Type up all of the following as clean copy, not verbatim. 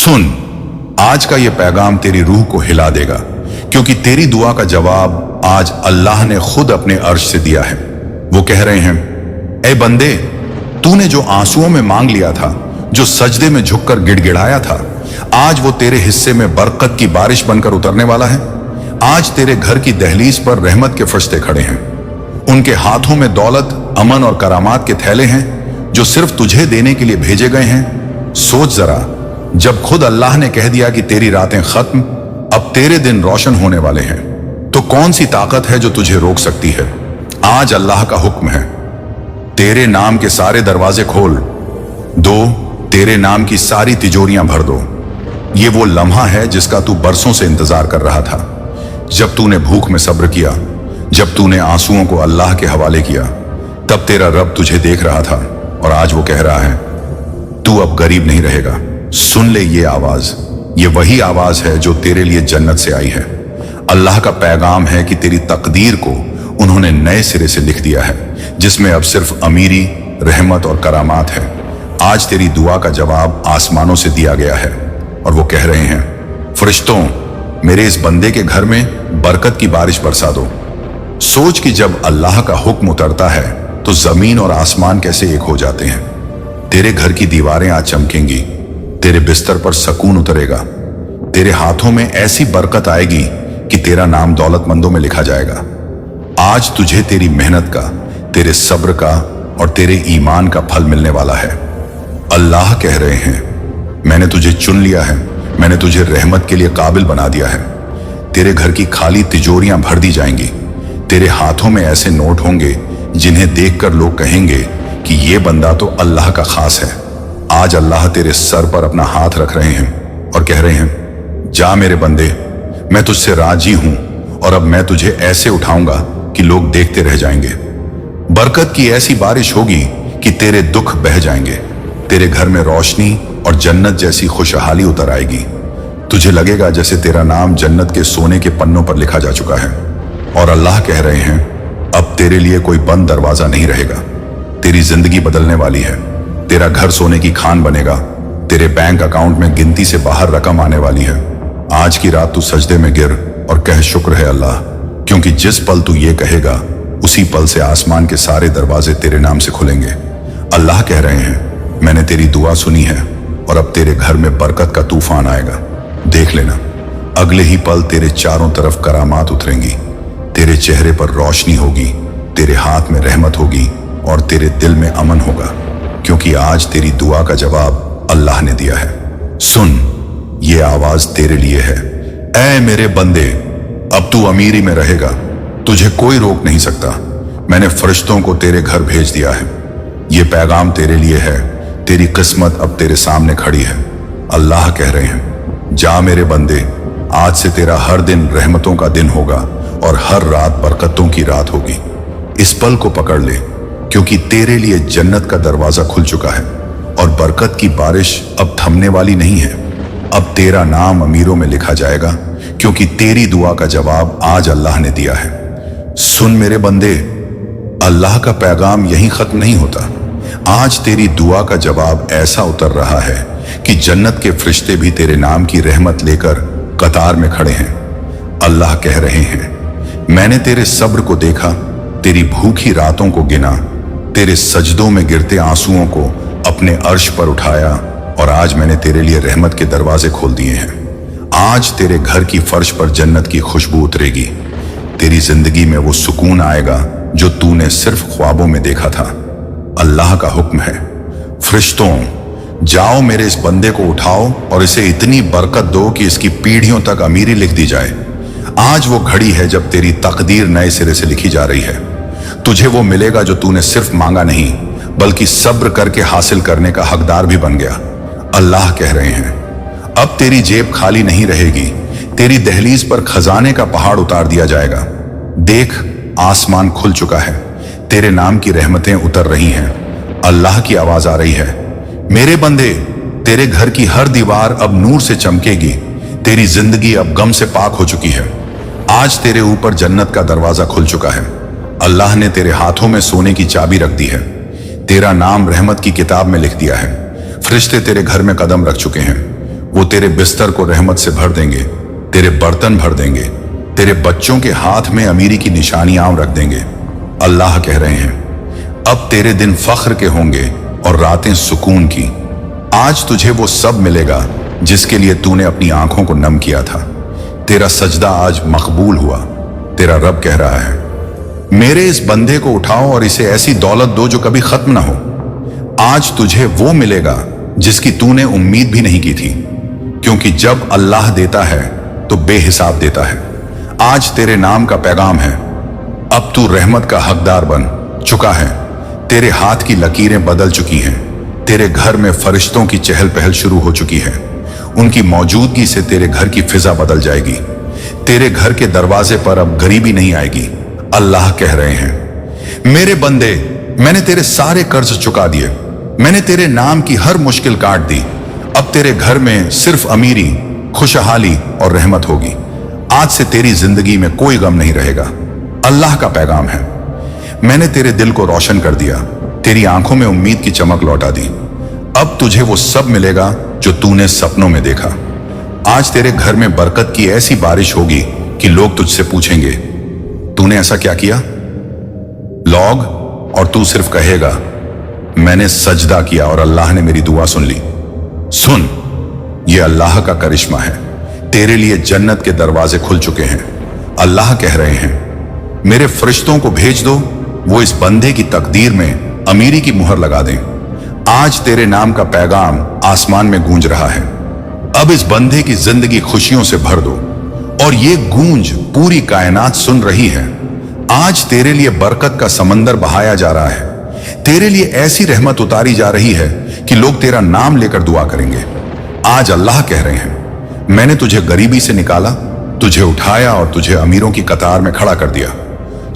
सुन, आज का ये पैगाम तेरी रूह को हिला देगा, क्योंकि तेरी दुआ का जवाब आज अल्लाह ने खुद अपने अर्श से दिया है। वो कह रहे हैं, ए बंदे, तूने जो आंसुओं में मांग लिया था, जो सजदे में झुककर गिड़गिड़ाया था, आज वो तेरे हिस्से में बरकत की बारिश बनकर उतरने वाला है। आज तेरे घर की दहलीज पर रहमत के फरिश्ते खड़े हैं। उनके हाथों में दौलत, अमन और करामात के थैले हैं, जो सिर्फ तुझे देने के लिए भेजे गए हैं। सोच जरा, जब खुद अल्लाह ने कह दिया कि तेरी रातें खत्म, अब तेरे दिन रोशन होने वाले हैं, तो कौन सी ताकत है जो तुझे रोक सकती है। आज अल्लाह का हुक्म है, तेरे नाम के सारे दरवाजे खोल दो, तेरे नाम की सारी तिजोरियां भर दो। ये वो लम्हा है जिसका तू बरसों से इंतजार कर रहा था। जब तूने भूख में सब्र किया, जब तूने आंसुओं को अल्लाह के हवाले किया, तब तेरा रब तुझे देख रहा था और आज वो कह रहा है, तू अब गरीब नहीं रहेगा। सुन ले ये आवाज, ये वही आवाज है जो तेरे लिए जन्नत से आई है। अल्लाह का पैगाम है कि तेरी तकदीर को उन्होंने नए सिरे से लिख दिया है, जिसमें अब सिर्फ अमीरी, रहमत और करामात है। आज तेरी दुआ का जवाब आसमानों से दिया गया है और वो कह रहे हैं, फरिश्तों, मेरे इस बंदे के घर में बरकत की बारिश बरसा दो। सोच कि जब अल्लाह का हुक्म उतरता है तो जमीन और आसमान कैसे एक हो जाते हैं। तेरे घर की दीवारें आज चमकेंगी, तेरे बिस्तर पर सुकून उतरेगा, तेरे हाथों में ऐसी बरकत आएगी कि तेरा नाम दौलतमंदों में लिखा जाएगा। आज तुझे तेरी मेहनत का, तेरे सब्र का और तेरे ईमान का फल मिलने वाला है। अल्लाह कह रहे हैं, मैंने तुझे चुन लिया है, मैंने तुझे रहमत के लिए काबिल बना दिया है। तेरे घर की खाली तिजोरियां भर दी जाएंगी। तेरे हाथों में ऐसे नोट होंगे जिन्हें देखकर लोग कहेंगे कि ये बंदा तो अल्लाह का खास है। आज अल्लाह तेरे सर पर अपना हाथ रख रहे हैं और कह रहे हैं, जा मेरे बंदे, मैं तुझसे राजी हूं और अब मैं तुझे ऐसे उठाऊंगा कि लोग देखते रह जाएंगे। बरकत की ऐसी बारिश होगी कि तेरे दुख बह जाएंगे। तेरे घर में रोशनी और जन्नत जैसी खुशहाली उतर आएगी। तुझे लगेगा जैसे तेरा नाम जन्नत के सोने के पन्नों पर लिखा जा चुका है। और अल्लाह कह रहे हैं, अब तेरे लिए कोई बंद दरवाजा नहीं रहेगा। तेरी जिंदगी बदलने वाली है। तेरा घर सोने की खान बनेगा। तेरे बैंक अकाउंट में गिनती से बाहर रकम आने वाली है। आज की रात तू सजदे में गिर और कह, शुक्र है अल्लाह, क्योंकि जिस पल तू ये कहेगा, उसी पल से आसमान के सारे दरवाजे तेरे नाम से खुलेंगे। अल्लाह कह रहे हैं, मैंने तेरी दुआ सुनी है और अब तेरे घर में बरकत का तूफान आएगा। देख लेना, अगले ही पल तेरे चारों तरफ करामात उतरेंगी। तेरे चेहरे पर रोशनी होगी, तेरे हाथ में रहमत होगी और तेरे दिल में अमन होगा, क्योंकि आज तेरी दुआ का जवाब अल्लाह ने दिया है। सुन, ये आवाज तेरे लिए है। ऐ मेरे बंदे, अब तू अमीरी में रहेगा, तुझे कोई रोक नहीं सकता। मैंने फरिश्तों को तेरे घर भेज दिया है। ये पैगाम तेरे लिए है। तेरी किस्मत अब तेरे सामने खड़ी है। अल्लाह कह रहे हैं, जा मेरे बंदे, आज से तेरा हर दिन रहमतों का दिन होगा और हर रात बरकतों की रात होगी। इस पल को पकड़ ले, क्योंकि तेरे लिए जन्नत का दरवाजा खुल चुका है और बरकत की बारिश अब थमने वाली नहीं है। अब तेरा नाम अमीरों में लिखा जाएगा, क्योंकि तेरी दुआ का जवाब आज अल्लाह ने दिया है। सुन मेरे बंदे, अल्लाह का पैगाम यहीं खत्म नहीं होता। आज तेरी दुआ का जवाब ऐसा उतर रहा है कि जन्नत के फरिश्ते भी तेरे नाम की रहमत लेकर कतार में खड़े हैं। अल्लाह कह रहे हैं, मैंने तेरे सब्र को देखा, तेरी भूखी रातों को गिना, तेरे सजदों में गिरते आंसुओं को अपने अर्श पर उठाया और आज मैंने तेरे लिए रहमत के दरवाजे खोल दिए हैं। आज तेरे घर की फर्श पर जन्नत की खुशबू उतरेगी। तेरी जिंदगी में वो सुकून आएगा जो तूने सिर्फ ख्वाबों में देखा था। अल्लाह का हुक्म है, फरिश्तों, जाओ मेरे इस बंदे को उठाओ और इसे इतनी बरकत दो कि इसकी पीढ़ियों तक अमीरी लिख दी जाए। आज वो घड़ी है जब तेरी तकदीर नए सिरे से लिखी जा रही है। तुझे वो मिलेगा जो तूने सिर्फ मांगा नहीं, बल्कि सब्र करके हासिल करने का हकदार भी बन गया। अल्लाह कह रहे हैं, अब तेरी जेब खाली नहीं रहेगी। तेरी दहलीज पर खजाने का पहाड़ उतार दिया जाएगा। देख, आसमान खुल चुका है। तेरे नाम की रहमतें उतर रही हैं। अल्लाह की आवाज आ रही है, मेरे बंदे, तेरे घर की हर दीवार अब नूर से चमकेगी। तेरी जिंदगी अब गम से पाक हो चुकी है। आज तेरे ऊपर जन्नत का दरवाजा खुल चुका है। अल्लाह ने तेरे हाथों में सोने की चाबी रख दी है। तेरा नाम रहमत की किताब में लिख दिया है। फरिश्ते तेरे घर में कदम रख चुके हैं। वो तेरे बिस्तर को रहमत से भर देंगे, तेरे बर्तन भर देंगे, तेरे बच्चों के हाथ में अमीरी की निशानियां रख देंगे। अल्लाह कह रहे हैं, अब तेरे दिन फख्र के होंगे और रातें सुकून की। आज तुझे वो सब मिलेगा जिसके लिए तूने अपनी आंखों को नम किया था। तेरा सजदा आज मकबूल हुआ। तेरा रब कह रहा है, मेरे इस बंदे को उठाओ और इसे ऐसी दौलत दो जो कभी खत्म ना हो। आज तुझे वो मिलेगा जिसकी तूने उम्मीद भी नहीं की थी, क्योंकि जब अल्लाह देता है तो बेहिसाब देता है। आज तेरे नाम का पैगाम है, अब तू रहमत का हकदार बन चुका है। तेरे हाथ की लकीरें बदल चुकी हैं। तेरे घर में फरिश्तों की चहल पहल शुरू हो चुकी है। उनकी मौजूदगी से तेरे घर की फिजा बदल जाएगी। तेरे घर के दरवाजे पर अब गरीबी नहीं आएगी। अल्लाह कह रहे हैं, मेरे बंदे, मैंने तेरे सारे कर्ज चुका दिए। मैंने तेरे नाम की हर मुश्किल काट दी। अब तेरे घर में सिर्फ अमीरी, खुशहाली और रहमत होगी। आज से तेरी जिंदगी में कोई गम नहीं रहेगा। अल्लाह का पैगाम है, मैंने तेरे दिल को रोशन कर दिया, तेरी आंखों में उम्मीद की चमक लौटा दी। अब तुझे वो सब मिलेगा जो तूने सपनों में देखा। आज तेरे घर में बरकत की ऐसी बारिश होगी कि लोग तुझसे पूछेंगे, तूने ऐसा क्या किया? लोग, और तू सिर्फ कहेगा, मैंने सजदा किया और अल्लाह ने मेरी दुआ सुन ली। सुन, ये अल्लाह का करिश्मा है। तेरे लिए जन्नत के दरवाजे खुल चुके हैं। अल्लाह कह रहे हैं, मेरे फरिश्तों को भेज दो, वो इस बंदे की तकदीर में अमीरी की मुहर लगा दें। आज तेरे नाम का पैगाम आसमान में गूंज रहा है। अब इस बंदे की जिंदगी खुशियों से भर दो, और ये गूंज पूरी कायनात सुन रही है। आज तेरे लिए बरकत का समंदर बहाया जा रहा है। तेरे लिए ऐसी रहमत उतारी जा रही है कि लोग तेरा नाम लेकर दुआ करेंगे। आज अल्लाह कह रहे हैं, मैंने तुझे गरीबी से निकाला, तुझे उठाया और तुझे अमीरों की कतार में खड़ा कर दिया।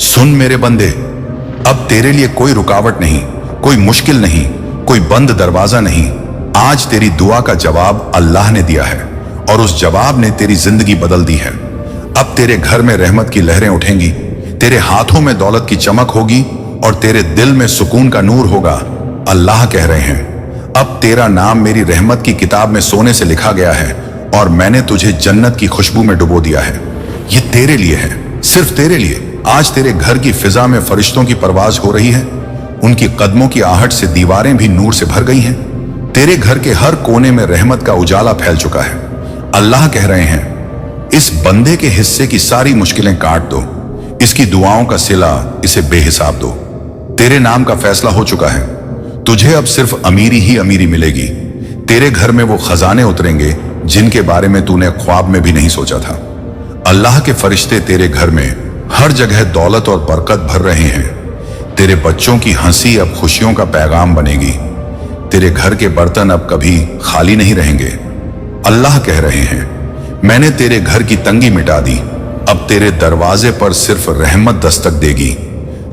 सुन मेरे बंदे, अब तेरे लिए कोई रुकावट नहीं, कोई मुश्किल नहीं, कोई बंद दरवाजा नहीं। आज तेरी दुआ का जवाब अल्लाह ने दिया है, और उस जवाब ने तेरी जिंदगी बदल दी है। अब तेरे घर में रहमत की लहरें उठेंगी, तेरे हाथों में दौलत की चमक होगी और तेरे दिल में सुकून का नूर होगा। अल्लाह कह रहे हैं, अब तेरा नाम मेरी रहमत की किताब में सोने से लिखा गया है, और मैंने तुझे जन्नत की खुशबू में डुबो दिया है। ये तेरे लिए है, सिर्फ तेरे लिए। आज तेरे घर की फिजा में फरिश्तों की परवाज हो रही है। उनकी कदमों की आहट से दीवारें भी नूर से भर गई हैं। तेरे घर के हर कोने में रहमत का उजाला फैल चुका है। अल्लाह कह रहे हैं, इस बंदे के हिस्से की सारी मुश्किलें काट दो, इसकी दुआओं का सिला इसे बेहिसाब दो। तेरे नाम का फैसला हो चुका है। तुझे अब सिर्फ अमीरी ही अमीरी मिलेगी। तेरे घर में वो खजाने उतरेंगे जिनके बारे में तूने ख्वाब में भी नहीं सोचा था। अल्लाह के फरिश्ते तेरे घर में हर जगह दौलत और बरकत भर रहे हैं। तेरे बच्चों की हंसी अब खुशियों का पैगाम बनेगी। तेरे घर के बर्तन अब कभी खाली नहीं रहेंगे। अल्लाह कह रहे हैं, मैंने तेरे घर की तंगी मिटा दी। अब तेरे दरवाजे पर सिर्फ रहमत दस्तक देगी।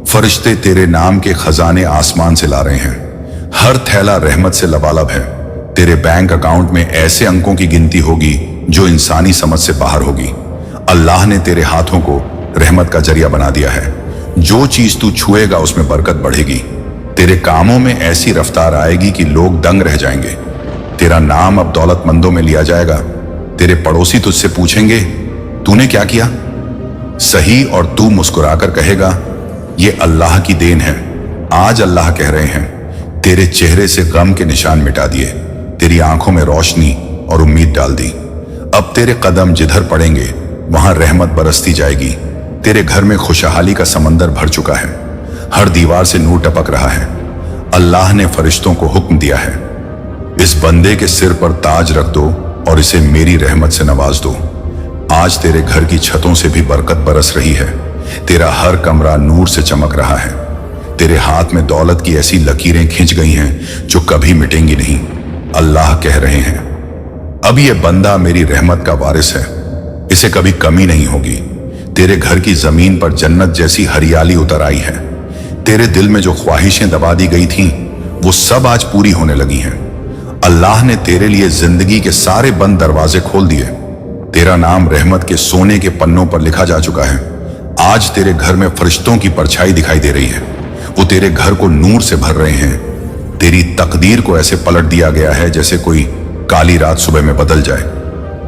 फरिश्ते तेरे नाम के खजाने आसमान से ला रहे हैं। हर थैला रहमत से लबालब है। तेरे बैंक अकाउंट में ऐसे अंकों की गिनती होगी जो इंसानी समझ से बाहर होगी। अल्लाह ने तेरे हाथों को रहमत का जरिया बना दिया है। जो चीज तू छुएगा उसमें बरकत बढ़ेगी। तेरे कामों में ऐसी रफ्तार आएगी कि लोग दंग रह जाएंगे। तेरा नाम अब दौलतमंदों में लिया जाएगा। तेरे पड़ोसी तुझसे पूछेंगे, तूने क्या किया? सही, और तू मुस्कुराकर कहेगा, ये अल्लाह की देन है। आज अल्लाह कह रहे हैं, तेरे चेहरे से गम के निशान मिटा दिए, तेरी आंखों में रोशनी और उम्मीद डाल दी। अब तेरे कदम जिधर पड़ेंगे वहां रहमत बरसती जाएगी। तेरे घर में खुशहाली का समंदर भर चुका है। हर दीवार से नूर टपक रहा है। अल्लाह ने फरिश्तों को हुक्म दिया है, इस बंदे के सिर पर ताज रख दो और इसे मेरी रहमत से नवाज दो। आज तेरे घर की छतों से भी बरकत बरस रही है। तेरा हर कमरा नूर से चमक रहा है। तेरे हाथ में दौलत की ऐसी लकीरें खिंच गई हैं जो कभी मिटेंगी नहीं। अल्लाह कह रहे हैं, अब ये बंदा मेरी रहमत का वारिस है, इसे कभी कमी नहीं होगी। तेरे घर की जमीन पर जन्नत जैसी हरियाली उतर आई है। तेरे दिल में जो ख्वाहिशें दबा दी गई थीं, वो सब आज पूरी होने लगी हैं। अल्लाह ने तेरे लिए जिंदगी के सारे बंद दरवाजे खोल दिए। तेरा नाम रहमत के सोने के पन्नों पर लिखा जा चुका है। आज तेरे घर में फरिश्तों की परछाई दिखाई दे रही है। वो तेरे घर को नूर से भर रहे हैं। तेरी तकदीर को ऐसे पलट दिया गया है जैसे कोई काली रात सुबह में बदल जाए।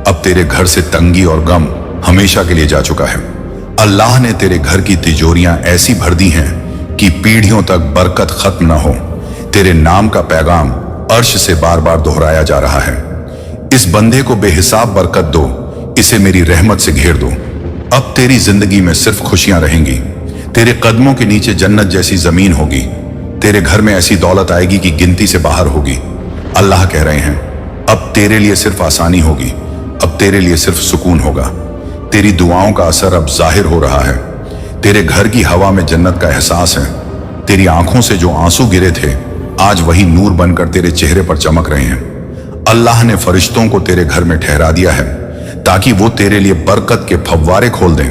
अब तेरे घर से तंगी और गम हमेशा के लिए जा चुका है। अल्लाह ने तेरे घर की तिजोरियां ऐसी भर दी हैं कि पीढ़ियों तक बरकत खत्म न हो। तेरे नाम का पैगाम अर्श से बार बार दोहराया जा रहा है। इस बंदे को बेहिसाब बरकत दो, इसे मेरी रहमत से घेर दो। अब तेरी जिंदगी में सिर्फ खुशियां रहेंगी। तेरे कदमों के नीचे जन्नत जैसी जमीन होगी। तेरे घर में ऐसी दौलत आएगी कि गिनती से बाहर होगी। अल्लाह कह रहे हैं, अब तेरे लिए सिर्फ आसानी होगी, अब तेरे लिए सिर्फ सुकून होगा। तेरी दुआओं का असर अब जाहिर हो रहा है। तेरे घर की हवा में जन्नत का एहसास है। तेरी आंखों से जो आंसू गिरे थे, आज वही नूर बनकर तेरे चेहरे पर चमक रहे हैं। अल्लाह ने फरिश्तों को तेरे घर में ठहरा दिया है ताकि वो तेरे लिए बरकत के फव्वारे खोल दें।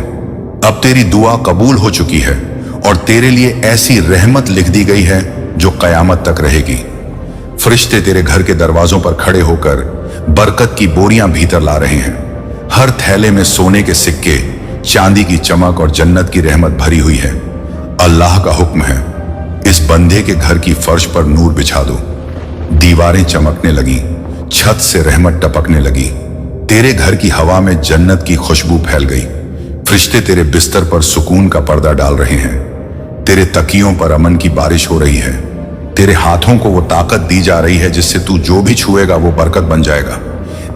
अब तेरी दुआ कबूल हो चुकी है और तेरे लिए ऐसी रहमत लिख दी गई है जो कयामत तक रहेगी। फरिश्ते तेरे घर के दरवाजों पर खड़े होकर बरकत की बोरियां भीतर ला रहे हैं। हर थैले में सोने के सिक्के, चांदी की चमक और जन्नत की रहमत भरी हुई है। अल्लाह का हुक्म है, इस बंदे के घर की फर्श पर नूर बिछा दो। दीवारें चमकने लगी, छत से रहमत टपकने लगी। तेरे घर की हवा में जन्नत की खुशबू फैल गई। फरिश्ते तेरे बिस्तर पर सुकून का पर्दा डाल रहे हैं। तेरे तकियों पर अमन की बारिश हो रही है। तेरे हाथों को वो ताकत दी जा रही है जिससे तू जो भी छुएगा वो बरकत बन जाएगा।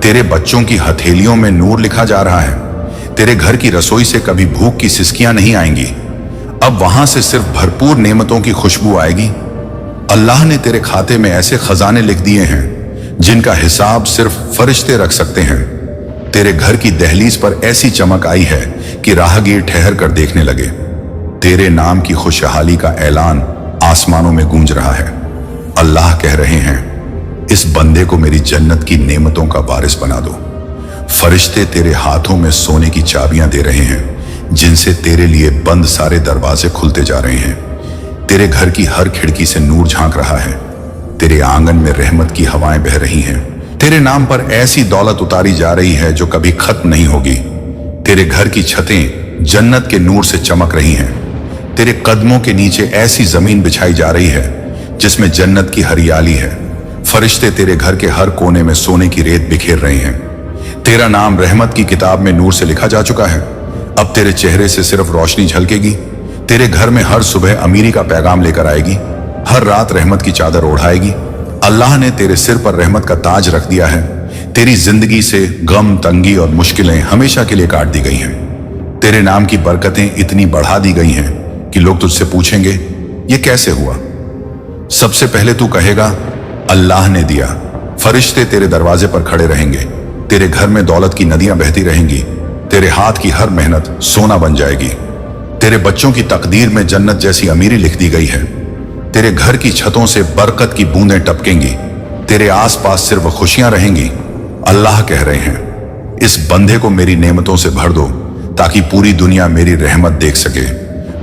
तेरे बच्चों की हथेलियों में नूर लिखा जा रहा है। तेरे घर की रसोई से कभी भूख की सिसकियां नहीं आएंगी, अब वहां से सिर्फ भरपूर नेमतों की खुशबू आएगी। अल्लाह ने तेरे खाते में ऐसे खजाने लिख दिए हैं जिनका हिसाब सिर्फ फरिश्ते रख सकते हैं। तेरे घर की दहलीज पर ऐसी चमक आई है कि राहगीर ठहर कर देखने लगे। तेरे नाम की खुशहाली का ऐलान आसमानों में गूंज रहा है। अल्लाह कह रहे हैं, इस बंदे को मेरी जन्नत की नेमतों का वारिस बना दो। फरिश्ते तेरे हाथों में सोने की चाबियां दे रहे हैं जिनसे तेरे लिए बंद सारे दरवाजे खुलते जा रहे हैं। तेरे घर की हर खिड़की से नूर झांक रहा है। तेरे आंगन में रहमत की हवाएं बह रही हैं। तेरे नाम पर ऐसी दौलत उतारी जा रही है जो कभी खत्म नहीं होगी। तेरे घर की छतें जन्नत के नूर से चमक रही हैं। तेरे कदमों के नीचे ऐसी जमीन बिछाई जा रही है जिसमें जन्नत की हरियाली है। फरिश्ते तेरे घर के हर कोने में सोने की रेत बिखेर रहे हैं। तेरा नाम रहमत की किताब में नूर से लिखा जा चुका है। अब तेरे चेहरे से सिर्फ रोशनी झलकेगी। तेरे घर में हर सुबह अमीरी का पैगाम लेकर आएगी, हर रात रहमत की चादर ओढ़ाएगी। अल्लाह ने तेरे सिर पर रहमत का ताज रख दिया है। तेरी जिंदगी से गम, तंगी और मुश्किलें हमेशा के लिए काट दी गई हैं। तेरे नाम की बरकतें इतनी बढ़ा दी गई हैं कि लोग तुझसे पूछेंगे, ये कैसे हुआ? सबसे पहले तू कहेगा, अल्लाह ने दिया। फरिश्ते तेरे दरवाजे पर खड़े रहेंगे। तेरे घर में दौलत की नदियां बहती रहेंगी। तेरे हाथ की हर मेहनत सोना बन जाएगी। तेरे बच्चों की तकदीर में जन्नत जैसी अमीरी लिख दी गई है। तेरे घर की छतों से बरकत की बूंदें टपकेंगी। तेरे आसपास सिर्फ खुशियां रहेंगी। अल्लाह कह रहे हैं, इस बंदे को मेरी नेमतों से भर दो ताकि पूरी दुनिया मेरी रहमत देख सके।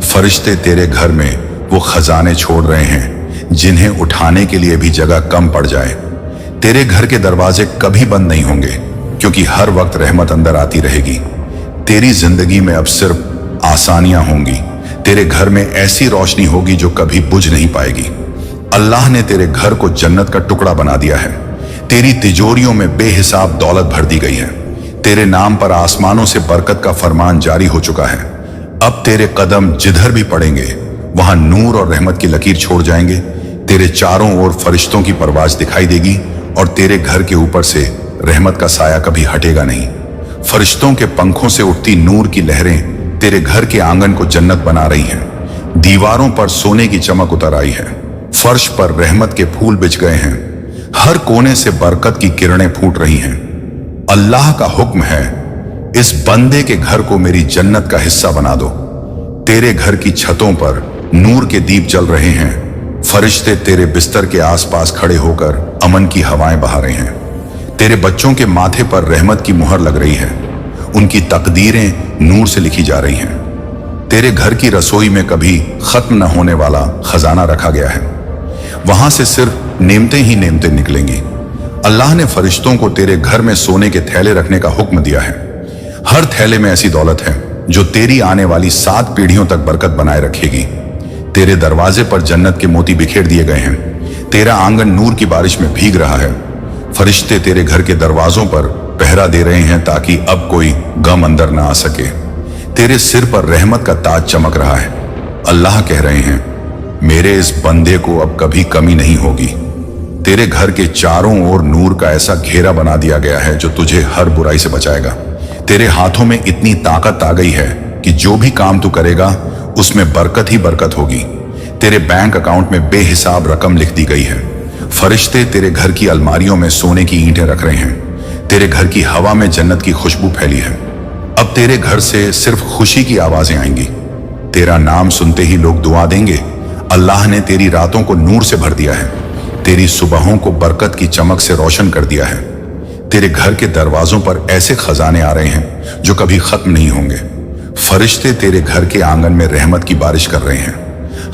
फरिश्ते तेरे घर में वो खजाने छोड़ रहे हैं जिन्हें उठाने के लिए भी जगह कम पड़ जाए। तेरे घर के दरवाजे कभी बंद नहीं होंगे क्योंकि हर वक्त रहमत अंदर आती रहेगी। तेरी जिंदगी में अब सिर्फ आसानियां होंगी। तेरे घर में ऐसी रोशनी होगी जो कभी बुझ नहीं पाएगी। अल्लाह ने तेरे घर को जन्नत का टुकड़ा बना दिया है। तेरी तिजोरियों में बेहिसाब दौलत भर दी गई है। तेरे नाम पर आसमानों से बरकत का फरमान जारी हो चुका है। अब तेरे कदम जिधर भी पड़ेंगे वहां नूर और रहमत की लकीर छोड़ जाएंगे। तेरे चारों ओर फरिश्तों की परवाज दिखाई देगी और तेरे घर के ऊपर से रहमत का साया कभी हटेगा नहीं। फरिश्तों के पंखों से उठती नूर की लहरें तेरे घर के आंगन को जन्नत बना रही हैं। दीवारों पर सोने की चमक उतर आई है। फर्श पर रहमत के फूल बिछ गए हैं। हर कोने से बरकत की किरणें फूट रही हैं। अल्लाह का हुक्म है, इस बंदे के घर को मेरी जन्नत का हिस्सा बना दो। तेरे घर की छतों पर नूर के दीप जल रहे हैं। फरिश्ते तेरे बिस्तर के आसपास खड़े होकर अमन की हवाएं बहा रहे हैं। तेरे बच्चों के माथे पर रहमत की मुहर लग रही है। उनकी तकदीरें नूर से लिखी जा रही हैं। तेरे घर की रसोई में कभी खत्म न होने वाला खजाना रखा गया है। वहां से सिर्फ नेमतें ही नेमतें निकलेंगी। अल्लाह ने फरिश्तों को तेरे घर में सोने के थैले रखने का हुक्म दिया है। हर थैले में ऐसी दौलत है जो तेरी आने वाली 7 पीढ़ियों तक बरकत बनाए रखेगी। तेरे दरवाजे पर जन्नत के मोती बिखेर दिए गए हैं। तेरा आंगन नूर की बारिश में भीग रहा है। फरिश्ते तेरे घर के दरवाजों पर पहरा दे रहे हैं ताकि अब कोई गम अंदर ना आ सके। तेरे सिर पर रहमत का ताज चमक रहा है। अल्लाह कह रहे हैं, मेरे इस बंदे को अब कभी कमी नहीं होगी। तेरे घर के चारों ओर नूर का ऐसा घेरा बना दिया गया है जो तुझे हर बुराई से बचाएगा। तेरे हाथों में इतनी ताकत आ गई है कि जो भी काम तू करेगा उसमें बरकत ही बरकत होगी। तेरे बैंक अकाउंट में बेहिसाब रकम लिख दी गई है। फरिश्ते तेरे घर की अलमारियों में सोने की ईंटें रख रहे हैं। तेरे घर की हवा में जन्नत की खुशबू फैली है। अब तेरे घर से सिर्फ खुशी की आवाजें आएंगी। तेरा नाम सुनते ही लोग दुआ देंगे। अल्लाह ने तेरी रातों को नूर से भर दिया है, तेरी सुबहों को बरकत की चमक से रोशन कर दिया है। तेरे घर के दरवाजों पर ऐसे खजाने आ रहे हैं जो कभी खत्म नहीं होंगे। फरिश्ते तेरे घर के आंगन में रहमत की बारिश कर रहे हैं।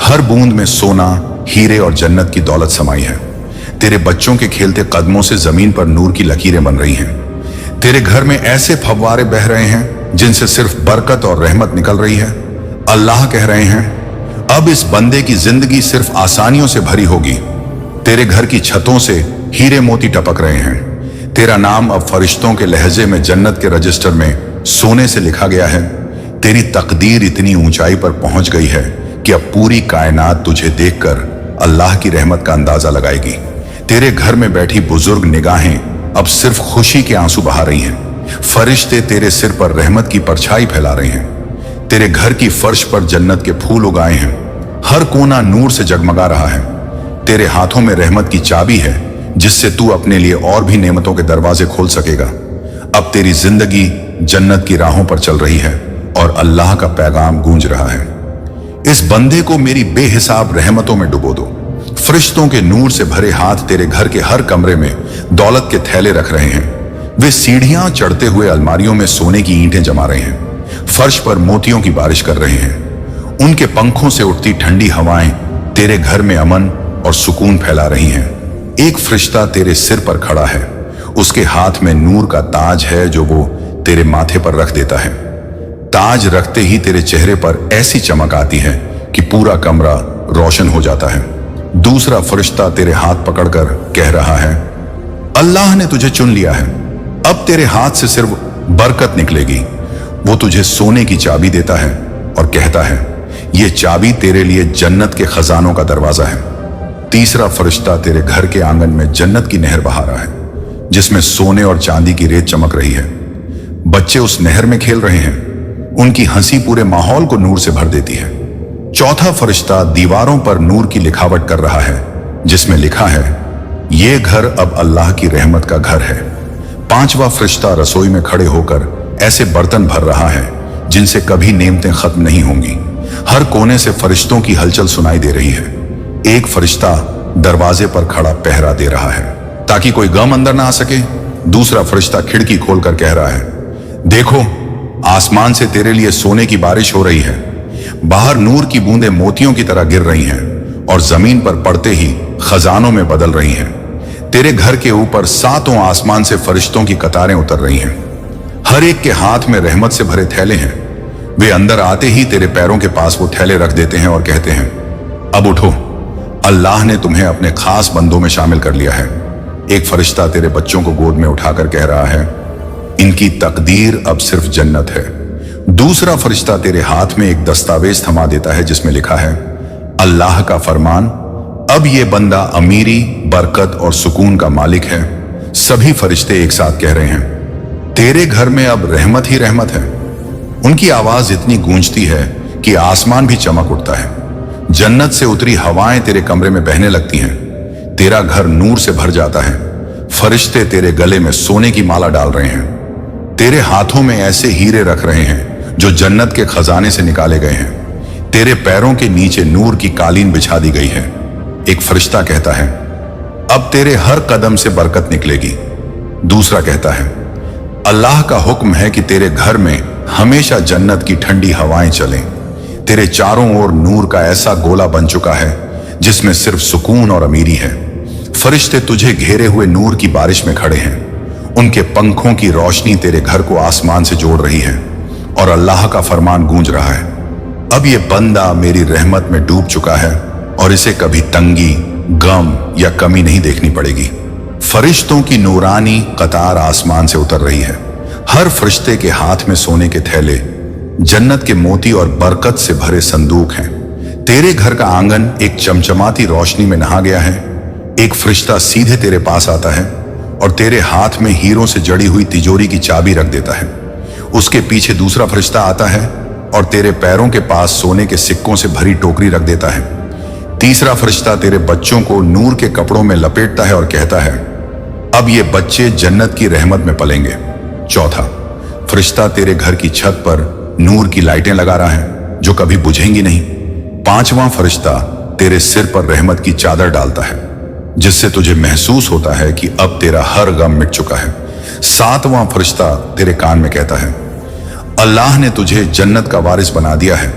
हर बूंद में सोना, हीरे और जन्नत की दौलत समाई है। तेरे बच्चों के खेलते कदमों से जमीन पर नूर की लकीरें बन रही हैं। तेरे घर में ऐसे फव्वारे बह रहे हैं जिनसे सिर्फ बरकत और रहमत निकल रही है। अल्लाह कह रहे हैं, अब इस बंदे की जिंदगी सिर्फ आसानियों से भरी होगी। तेरे घर की छतों से हीरे मोती टपक रहे हैं। तेरा नाम अब फरिश्तों के लहजे में जन्नत के रजिस्टर में सोने से लिखा गया है। तेरी तकदीर इतनी ऊंचाई पर पहुंच गई है कि अब पूरी कायनात तुझे देखकर अल्लाह की रहमत का अंदाजा लगाएगी। तेरे घर में बैठी बुजुर्ग निगाहें अब सिर्फ खुशी के आंसू बहा रही हैं। फरिश्ते तेरे सिर पर रहमत की परछाई फैला रहे हैं। तेरे घर की फर्श पर जन्नत के फूल उगाए हैं। हर कोना नूर से जगमगा रहा है। तेरे हाथों में रहमत की चाबी है जिससे तू अपने लिए और भी नेमतों के दरवाजे खोल सकेगा। अब तेरी जिंदगी जन्नत की राहों पर चल रही है और अल्लाह का पैगाम गूंज रहा है। इस बंदे को मेरी बेहिसाब रहमतों में डुबो दो। फरिश्तों के नूर से भरे हाथ तेरे घर के हर कमरे में दौलत के थैले रख रहे हैं। वे सीढ़ियां चढ़ते हुए अलमारियों में सोने की ईंटें जमा रहे हैं। फर्श पर मोतियों की बारिश कर रहे हैं। उनके पंखों से उठती ठंडी हवाएं तेरे घर में अमन और सुकून फैला रही हैं। एक फरिश्ता तेरे सिर पर खड़ा है। उसके हाथ में नूर का ताज है जो वो तेरे माथे पर रख देता है। ताज रखते ही तेरे चेहरे पर ऐसी चमक आती है कि पूरा कमरा रोशन हो जाता है। दूसरा फरिश्ता तेरे हाथ पकड़कर कह रहा है, अल्लाह ने तुझे चुन लिया है। अब तेरे हाथ से सिर्फ बरकत निकलेगी। वो तुझे सोने की चाबी देता है और कहता है, ये चाबी तेरे लिए जन्नत के खजानों का दरवाजा है। तीसरा फरिश्ता तेरे घर के आंगन में जन्नत की नहर बहा रहा है जिसमें सोने और चांदी की रेत चमक रही है। बच्चे उस नहर में खेल रहे हैं। उनकी हंसी पूरे माहौल को नूर से भर देती है। चौथा फरिश्ता दीवारों पर नूर की लिखावट कर रहा है जिसमें लिखा है, ये घर अब अल्लाह की रहमत का घर है। पांचवा फरिश्ता रसोई में खड़े होकर ऐसे बर्तन भर रहा है जिनसे कभी नेमतें खत्म नहीं होंगी। हर कोने से फरिश्तों की हलचल सुनाई दे रही है। एक फरिश्ता दरवाजे पर खड़ा पहरा दे रहा है ताकि कोई गम अंदर ना आ सके। दूसरा फरिश्ता खिड़की खोलकर कह रहा है, देखो आसमान से तेरे लिए सोने की बारिश हो रही है। बाहर नूर की बूंदें मोतियों की तरह गिर रही हैं और जमीन पर पड़ते ही खजानों में बदल रही हैं। तेरे घर के ऊपर सातों आसमान से फरिश्तों की कतारें उतर रही हैं। हर एक के हाथ में रहमत से भरे थैले हैं। वे अंदर आते ही तेरे पैरों के पास वो थैले रख देते हैं और कहते हैं, अब उठो, अल्लाह ने तुम्हें अपने खास बंदों में शामिल कर लिया है। एक फरिश्ता तेरे बच्चों को गोद में उठाकर कह रहा है, इनकी तकदीर अब सिर्फ जन्नत है। दूसरा फरिश्ता तेरे हाथ में एक दस्तावेज थमा देता है जिसमें लिखा है, अल्लाह का फरमान, अब ये बंदा अमीरी, बरकत और सुकून का मालिक है। सभी फरिश्ते एक साथ कह रहे हैं, तेरे घर में अब रहमत ही रहमत है। उनकी आवाज इतनी गूंजती है कि आसमान भी चमक उठता है। जन्नत से उतरी हवाएं तेरे कमरे में बहने लगती हैं। तेरा घर नूर से भर जाता है। फरिश्ते तेरे गले में सोने की माला डाल रहे हैं। तेरे हाथों में ऐसे हीरे रख रहे हैं जो जन्नत के खजाने से निकाले गए हैं। तेरे पैरों के नीचे नूर की कालीन बिछा दी गई है। एक फरिश्ता कहता है, अब तेरे हर कदम से बरकत निकलेगी। दूसरा कहता है, अल्लाह का हुक्म है कि तेरे घर में हमेशा जन्नत की ठंडी हवाएं चलें। तेरे चारों ओर नूर का ऐसा गोला बन चुका है जिसमें सिर्फ सुकून और अमीरी है। फरिश्ते तुझे घेरे हुए नूर की बारिश में खड़े हैं। उनके पंखों की रोशनी तेरे घर को आसमान से जोड़ रही है और अल्लाह का फरमान गूंज रहा है, अब ये बंदा मेरी रहमत में डूब चुका है और इसे कभी तंगी, गम या कमी नहीं देखनी पड़ेगी। फरिश्तों की नूरानी कतार आसमान से उतर रही है। हर फरिश्ते के हाथ में सोने के थैले, जन्नत के मोती और बरकत से भरे संदूक हैं। तेरे घर का आंगन एक चमचमाती रोशनी में नहा गया है। एक फरिश्ता सीधे तेरे पास आता है और तेरे हाथ में हीरों से जड़ी हुई तिजोरी की चाबी रख देता है। उसके पीछे दूसरा फरिश्ता आता है और तेरे पैरों के पास सोने के सिक्कों से भरी टोकरी रख देता है। तीसरा फरिश्ता तेरे बच्चों को नूर के कपड़ों में लपेटता है और कहता है, अब ये बच्चे जन्नत की रहमत में पलेंगे। चौथा फरिश्ता तेरे घर की छत पर नूर की लाइटें लगा रहा है जो कभी बुझेंगी नहीं। पांचवां फरिश्ता तेरे सिर पर रहमत की चादर डालता है, जिससे तुझे महसूस होता है कि अब तेरा हर गम मिट चुका है। सातवां फरिश्ता तेरे कान में कहता है, अल्लाह ने तुझे जन्नत का वारिस बना दिया है।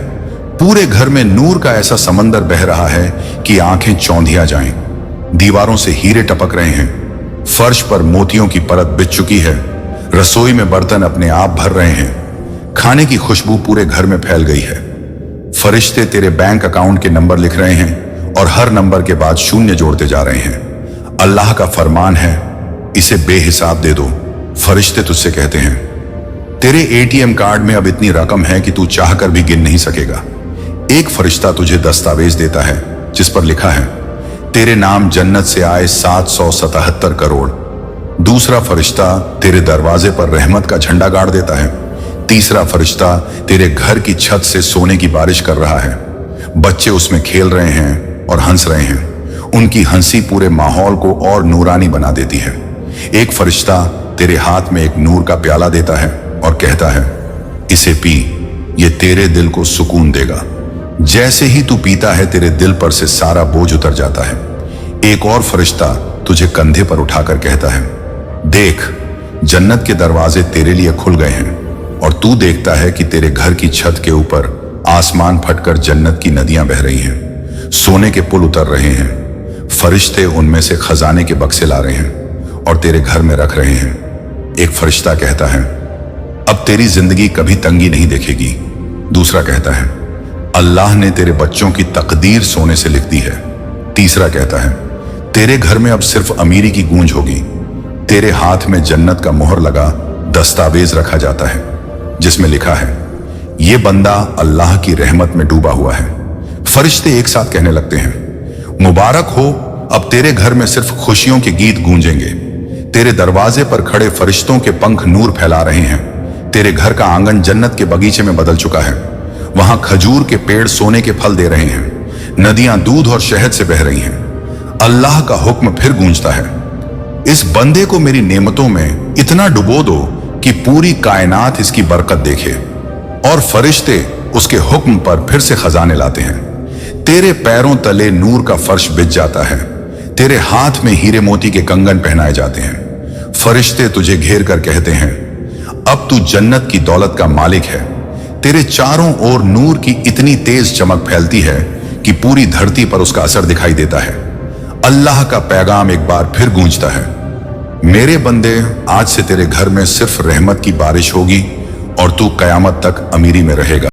पूरे घर में नूर का ऐसा समंदर बह रहा है कि आंखें चौंधिया जाएं। दीवारों से हीरे टपक रहे हैं, फर्श पर मोतियों की परत बिछ चुकी है, रसोई में बर्तन अपने आप भर रहे हैं, खाने की खुशबू पूरे घर में फैल गई है। फरिश्ते तेरे बैंक अकाउंट के नंबर लिख रहे हैं और हर नंबर के बाद शून्य जोड़ते जा रहे हैं। अल्लाह का फरमान है, इसे बेहिसाब दे दो। फरिश्ते तुझसे कहते हैं, तेरे एटीएम कार्ड में अब इतनी रकम है कि तू चाहकर भी गिन नहीं सकेगा। एक फरिश्ता तुझे दस्तावेज देता है जिस पर लिखा है, तेरे नाम जन्नत से आए 777 करोड़। दूसरा फरिश्ता तेरे दरवाजे पर रहमत का झंडा गाड़ देता है। तीसरा फरिश्ता तेरे घर की छत से सोने की बारिश कर रहा है। बच्चे उसमें खेल रहे हैं और हंस रहे हैं। उनकी हंसी पूरे माहौल को और नूरानी बना देती है। एक फरिश्ता तेरे हाथ में एक नूर का प्याला देता है और कहता है, इसे पी, ये तेरे दिल को सुकून देगा। जैसे ही तू पीता है तेरे दिल पर से सारा बोझ उतर जाता है। एक और फरिश्ता तुझे कंधे पर उठाकर कहता है, देख, जन्नत के दरवाजे तेरे लिए खुल गए हैं। और तू देखता है कि तेरे घर की छत के ऊपर आसमान फटकर जन्नत की नदियां बह रही हैं, सोने के पुल उतर रहे हैं। फरिश्ते उनमें से खजाने के बक्से ला रहे हैं और तेरे घर में रख रहे हैं। एक फरिश्ता कहता है, अब तेरी जिंदगी कभी तंगी नहीं देखेगी। दूसरा कहता है, अल्लाह ने तेरे बच्चों की तकदीर सोने से लिख दी है। तीसरा कहता है, तेरे घर में अब सिर्फ अमीरी की गूंज होगी। तेरे हाथ में जन्नत का मोहर लगा दस्तावेज रखा जाता है जिसमें लिखा है, ये बंदा अल्लाह की रहमत में डूबा हुआ है। फरिश्ते एक साथ कहने लगते हैं, मुबारक हो, अब तेरे घर में सिर्फ खुशियों के गीत गूंजेंगे। तेरे दरवाजे पर खड़े फरिश्तों के पंख नूर फैला रहे हैं। तेरे घर का आंगन जन्नत के बगीचे में बदल चुका है। वहां खजूर के पेड़ सोने के फल दे रहे हैं। नदियां दूध और शहद से बह रही हैं। अल्लाह का हुक्म फिर गूंजता है, इस बंदे को मेरी नेमतों में इतना डुबो दो कि पूरी कायनात इसकी बरकत देखे। और फरिश्ते उसके हुक्म पर फिर से खजाने लाते हैं। तेरे पैरों तले नूर का फर्श बिछ जाता है। तेरे हाथ में हीरे मोती के कंगन पहनाए जाते हैं। फरिश्ते तुझे घेर कर कहते हैं, अब तू जन्नत की दौलत का मालिक है। तेरे चारों ओर नूर की इतनी तेज चमक फैलती है कि पूरी धरती पर उसका असर दिखाई देता है। अल्लाह का पैगाम एक बार फिर गूंजता है, मेरे बंदे, आज से तेरे घर में सिर्फ रहमत की बारिश होगी और तू कयामत तक अमीरी में रहेगा।